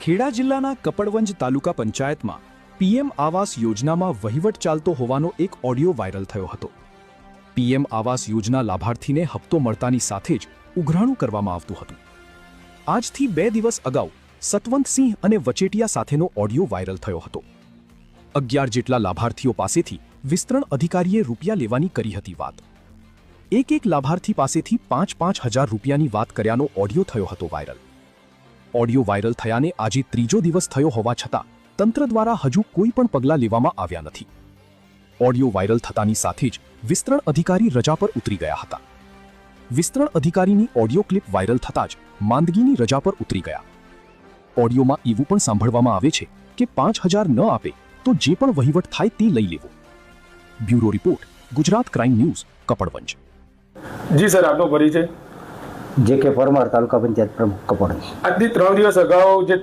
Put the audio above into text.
ખેડા જિલ્લાના કપડવંજ તાલુકા પંચાયતમાં પીએમ આવાસ યોજનામાં વહીવટ ચાલતો હોવાનો એક ઓડિયો વાયરલ થયો હતો। પીએમ આવાસ યોજના લાભાર્થીને હપ્તો મળતાની સાથે જ ઉઘરાણું કરવામાં આવતું હતું। આજથી 2 દિવસ અગાઉ સતવંતસિંહ અને વચેટિયા સાથેનો ઓડિયો વાયરલ થયો હતો। 11 જેટલા લાભાર્થીઓ પાસેથી વિસ્તરણ અધિકારીએ રૂપિયા લેવાની કરી હતી વાત। એક લાભાર્થી પાસેથી 5-5 હજાર રૂપિયાની વાત કર્યાનો ઓડિયો થયો હતો વાયરલ। ઓડિયો વાયરલ થયાને આજે 3જો દિવસ થયો હોવા છતાં તંત્ર દ્વારા હજુ કોઈ પણ પગલાં લેવામાં આવ્યા નથી। ઓડિયો વાયરલ થતાની સાથે જ વિસ્તરણ અધિકારી રજા પર ઉતરી ગયા હતા। વિસ્તરણ અધિકારીની ઓડિયો ક્લિપ વાયરલ થતાં જ માંદગીની રજા પર ઉતરી ગયા। ઓડિયોમાં એવું પણ સાંભળવામાં આવે છે કે 5000 ન આપે તો જે પણ વહીવટ થાય તે લઈ લેવો। Bureau report, Gujarat crime news, Kapadvanj. જી સર, આપનો પરિચય? જે કે પરમાર, તાલુકા પંચાયત પ્રમુખ, કપડવંજ। આજથી 3 દિવસ અગાઉ જે